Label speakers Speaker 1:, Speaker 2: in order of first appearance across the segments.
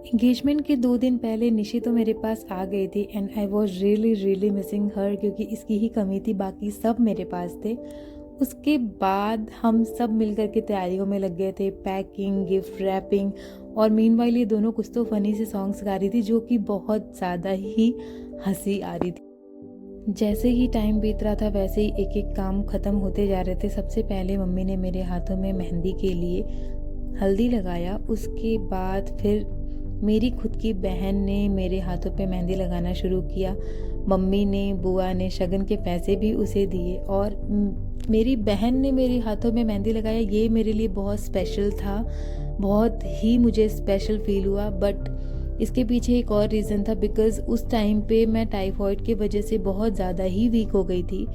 Speaker 1: Engagement के 2 दिन पहले निशी तो मेरे पास आ गई थी and I was really really missing हर, क्योंकि इसकी ही कमी थी, बाकी सब मेरे पास थे। उसके बाद हम सब मिलकर के तैयारियों में लग गए थे, पैकिंग, गिफ्ट रैपिंग, और मीनवाइल ये दोनों कुछ तो फ़नी से सॉन्ग्स गा रही थी जो कि बहुत ज़्यादा ही हंसी आ रही थी। जैसे ही टाइम बीत रहा था वैसे ही एक एक काम ख़त्म होते जा रहे थे। सबसे पहले मम्मी ने मेरे हाथों में मेहंदी के लिए हल्दी लगाया, उसके बाद फिर मेरी खुद की बहन ने मेरे हाथों पे मेहंदी लगाना शुरू किया। मम्मी ने, बुआ ने शगन के पैसे भी उसे दिए और मेरी बहन ने मेरे हाथों में मेहंदी लगाया। ये मेरे लिए बहुत स्पेशल था, बहुत ही मुझे स्पेशल फील हुआ। बट इसके पीछे एक और रीज़न था, बिकॉज़ उस टाइम पे मैं टाइफॉइड की वजह से बहुत ज़्यादा ही वीक हो गई थी।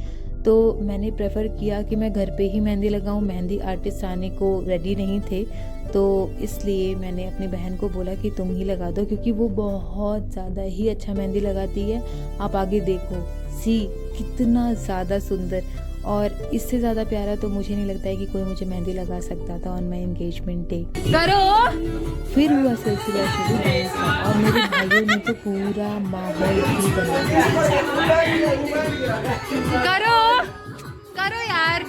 Speaker 1: तो मैंने प्रेफर किया कि मैं घर पे ही मेहंदी लगाऊं। मेहंदी आर्टिस्ट आने को रेडी नहीं थे, तो इसलिए मैंने अपनी बहन को बोला कि तुम ही लगा दो, क्योंकि वो बहुत ज़्यादा ही अच्छा मेहंदी लगाती है। आप आगे देखो, सी कितना ज़्यादा सुंदर, और इससे ज़्यादा प्यारा तो मुझे नहीं लगता है कि कोई मुझे मेहंदी लगा सकता था ऑन माई एंगेजमेंट डे।
Speaker 2: करो
Speaker 1: फिर हुआ सिलसिला शुरू डांस का, और मेरे भाइयों ने तो पूरा माहौल ही बना दिया।
Speaker 2: करो करो यार।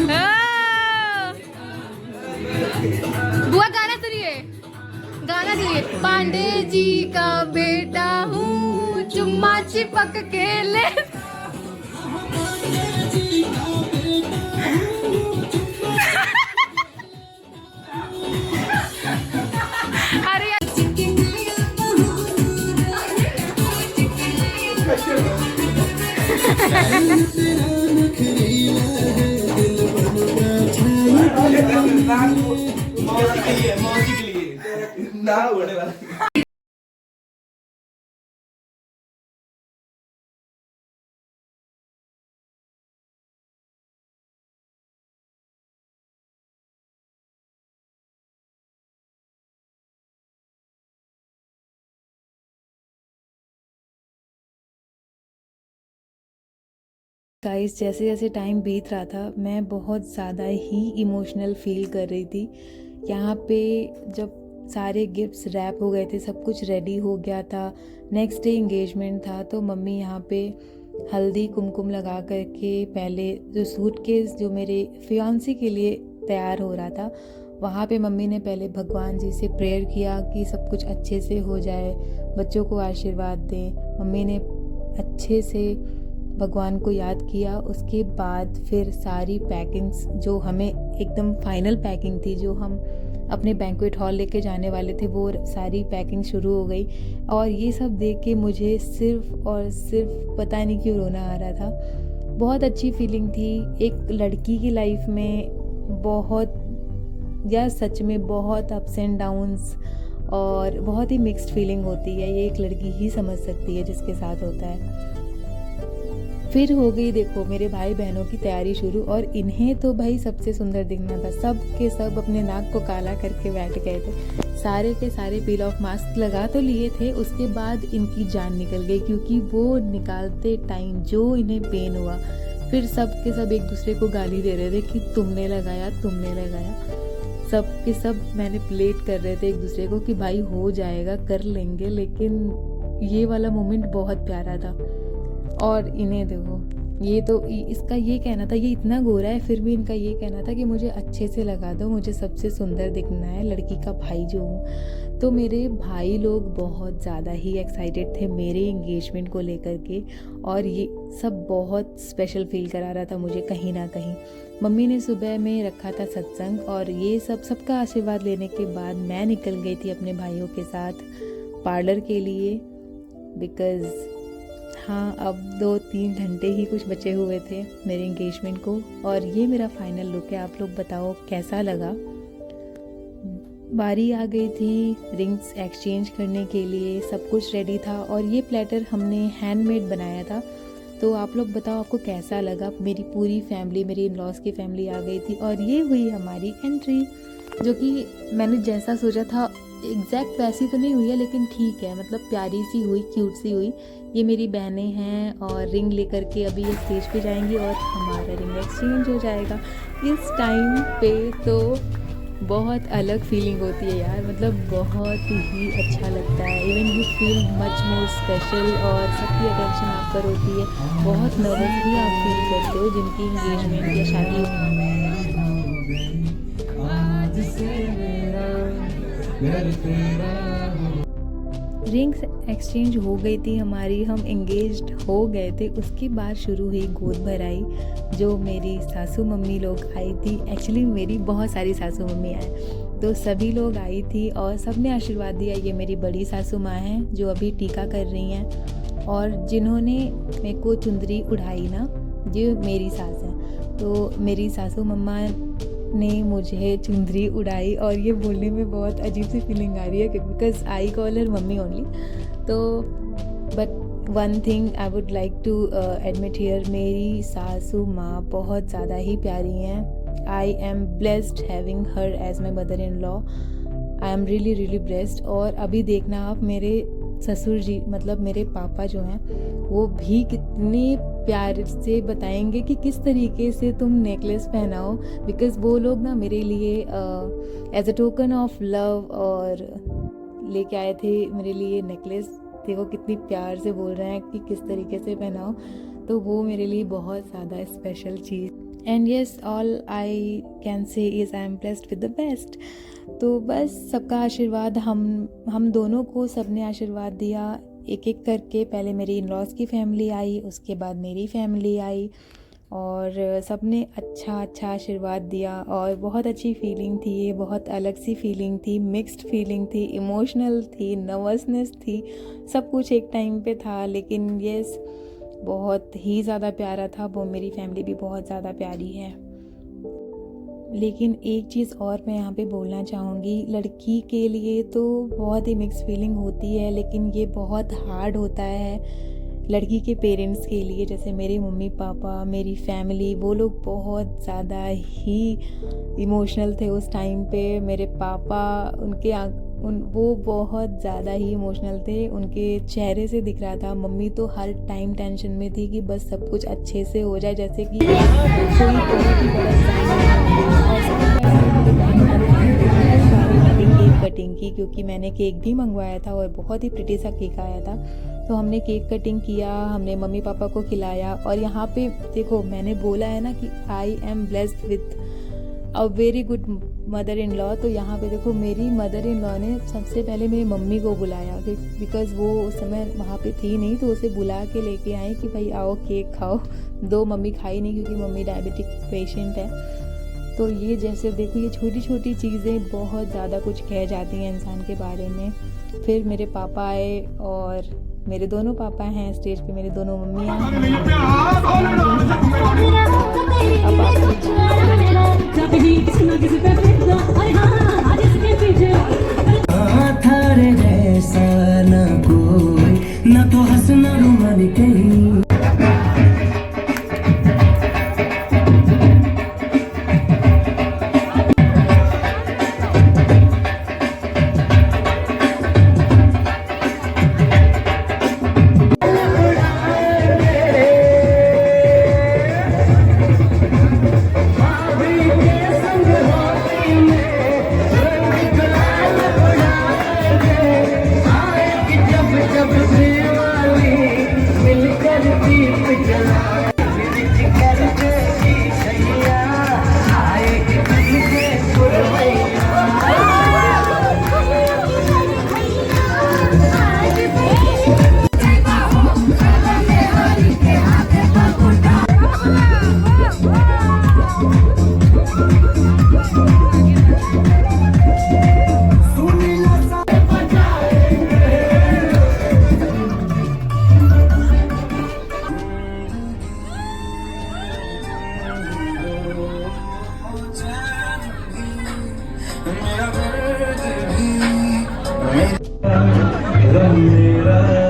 Speaker 2: हाँ। बुआ गाना सुनिए, गाना सुनिए। पांडे जी का बेटा हूँ, चुम्मा चिपक के ले। अरे यार।
Speaker 3: मौसी के लिए ना होने वाला।
Speaker 1: गाइस, जैसे जैसे टाइम बीत रहा था मैं बहुत ज़्यादा ही इमोशनल फील कर रही थी। यहाँ पे जब सारे गिफ्ट्स रैप हो गए थे, सब कुछ रेडी हो गया था, नेक्स्ट डे एंगेजमेंट था, तो मम्मी यहाँ पे हल्दी कुमकुम लगा करके पहले जो सूटकेस जो मेरे फियांसी के लिए तैयार हो रहा था, वहाँ पे मम्मी ने पहले भगवान जी से प्रेयर किया कि सब कुछ अच्छे से हो जाए, बच्चों को आशीर्वाद दें। मम्मी ने अच्छे से भगवान को याद किया। उसके बाद फिर सारी पैकिंग्स जो हमें एकदम फाइनल पैकिंग थी, जो हम अपने बैंक्वेट हॉल लेके जाने वाले थे, वो सारी पैकिंग शुरू हो गई। और ये सब देख के मुझे सिर्फ और सिर्फ पता नहीं क्यों रोना आ रहा था। बहुत अच्छी फीलिंग थी। एक लड़की की लाइफ में बहुत, या सच में बहुत अप्स एंड डाउन्स और बहुत ही मिक्स्ड फीलिंग होती है। ये एक लड़की ही समझ सकती है जिसके साथ होता है। फिर हो गई देखो मेरे भाई बहनों की तैयारी शुरू, और इन्हें तो भाई सबसे सुंदर दिखना था। सब के सब अपने नाक को काला करके बैठ गए थे। सारे के सारे पील ऑफ मास्क लगा तो लिए थे, उसके बाद इनकी जान निकल गई, क्योंकि वो निकालते टाइम जो इन्हें पेन हुआ। फिर सब के सब एक दूसरे को गाली दे रहे थे कि तुमने लगाया, तुमने लगाया। सब के सब मैनिपुलेट कर रहे थे एक दूसरे को कि भाई हो जाएगा, कर लेंगे। लेकिन ये वाला मोमेंट बहुत प्यारा था। और इन्हें देखो, ये तो इसका ये कहना था, ये इतना गोरा है फिर भी इनका ये कहना था कि मुझे अच्छे से लगा दो, मुझे सबसे सुंदर दिखना है, लड़की का भाई जो हूँ। तो मेरे भाई लोग बहुत ज़्यादा ही एक्साइटेड थे मेरे एंगेजमेंट को लेकर के, और ये सब बहुत स्पेशल फील करा रहा था मुझे कहीं ना कहीं। मम्मी ने सुबह में रखा था सत्संग, और ये सबका आशीर्वाद लेने के बाद मैं निकल गई थी अपने भाइयों के साथ पार्लर के लिए, बिकॉज़ हाँ, अब 2-3 घंटे ही कुछ बचे हुए थे मेरे एंगेजमेंट को। और ये मेरा फाइनल लुक है। आप लोग बताओ कैसा लगा। बारी आ गई थी रिंग्स एक्सचेंज करने के लिए, सब कुछ रेडी था, और ये प्लेटर हमने हैंडमेड बनाया था। तो आप लोग बताओ आपको कैसा लगा। मेरी पूरी फैमिली, मेरी इन-लॉज की फैमिली आ गई थी, और ये हुई हमारी एंट्री, जो कि मैंने जैसा सोचा था एग्जैक्ट वैसी तो नहीं हुई है, लेकिन ठीक है, मतलब प्यारी सी हुई, क्यूट सी हुई। ये मेरी बहनें हैं, और रिंग लेकर के अभी ये स्टेज पे जाएंगी और हमारा रिंग एक्सचेंज हो जाएगा। इस टाइम पे तो बहुत अलग फीलिंग होती है यार, मतलब बहुत ही अच्छा लगता है। Even you feel much more special और सबकी अटेंशन आप पर होती है। बहुत नर्वस भी आप फील करते हो जिनकी इंगेजमेंट या शादी रिंग्स एक्सचेंज हो गई थी हमारी, हम एंगेज्ड हो गए थे। उसके बाद शुरू हुई गोद भराई, जो मेरी सासू मम्मी लोग आई थी। एक्चुअली मेरी बहुत सारी सासू मम्मी आए, तो सभी लोग आई थी और सब ने आशीर्वाद दिया। ये मेरी बड़ी सासू माँ हैं जो अभी टीका कर रही हैं, और जिन्होंने मेरे को चुंदरी उड़ाई ना, ये मेरी सास हैं। तो मेरी सासू मम्मा ने मुझे चुंदरी उड़ाई, और ये बोलने में बहुत अजीब सी फीलिंग आ रही है because I call her mummy only. तो but one thing I would like to admit here, मेरी सासू माँ बहुत ज़्यादा ही प्यारी हैं। I am blessed having her as my mother in law. I am really really blessed. और अभी देखना आप, मेरे ससुर जी मतलब मेरे पापा जो हैं वो भी कितने प्यार से बताएंगे कि किस तरीके से तुम नेकलेस पहनाओ, बिकॉज़ वो लोग ना मेरे लिए as a token of love और लेके आए थे मेरे लिए नेकलेस। देखो कितनी प्यार से बोल रहे हैं कि किस तरीके से पहनाओ, तो वो मेरे लिए बहुत ज़्यादा special cheese. And yes, all I can say is I am blessed with the best. तो बस सबका आशीर्वाद, हम दोनों को सबने आशीर्वाद दिया एक एक करके। पहले मेरी इन लॉज की फैमिली आई, उसके बाद मेरी फैमिली आई, और सबने अच्छा आशीर्वाद दिया। और बहुत अच्छी फीलिंग थी ये, बहुत अलग सी फीलिंग थी, मिक्स्ड फीलिंग थी, इमोशनल थी, नर्वसनेस थी, सब कुछ एक टाइम पे था। लेकिन येस, बहुत ही ज़्यादा प्यारा था। वो मेरी फैमिली भी बहुत ज़्यादा प्यारी है। लेकिन एक चीज़ और मैं यहाँ पे बोलना चाहूँगी, लड़की के लिए तो बहुत ही मिक्स फीलिंग होती है, लेकिन ये बहुत हार्ड होता है लड़की के पेरेंट्स के लिए। जैसे मेरे मम्मी पापा, मेरी फैमिली, वो लोग बहुत ज़्यादा ही इमोशनल थे उस टाइम पे। मेरे पापा, वो बहुत ज़्यादा ही इमोशनल थे, उनके चेहरे से दिख रहा था। मम्मी तो हर टाइम टेंशन में थी कि बस सब कुछ अच्छे से हो जाए, जैसे कि कोई बहुत ही बड़ा केक कटिंग की, क्योंकि मैंने केक भी मंगवाया था और बहुत ही प्रिटी सा केक आया था। तो हमने केक कटिंग किया, हमने मम्मी पापा को खिलाया। और यहाँ पे देखो, मैंने बोला है ना कि आई am blessed with a very good mother in law. तो यहाँ पे देखो, मेरी मदर इन लॉ ने सबसे पहले मेरी मम्मी को बुलाया, बिकॉज़ वो उस समय वहाँ पे थी नहीं, तो उसे बुला के लेके आई कि भाई आओ केक खाओ। दो मम्मी खाई नहीं क्योंकि मम्मी डायबिटिक पेशेंट है। तो ये जैसे देखो, ये छोटी छोटी चीज़ें बहुत ज़्यादा कुछ कह जाती हैं इंसान के बारे में। फिर मेरे पापा आए, और मेरे दोनों पापा हैं स्टेज पे, मेरी दोनों मम्मियाँ हैं।
Speaker 4: ना तो हंसना रुमानी कहीं। मेरा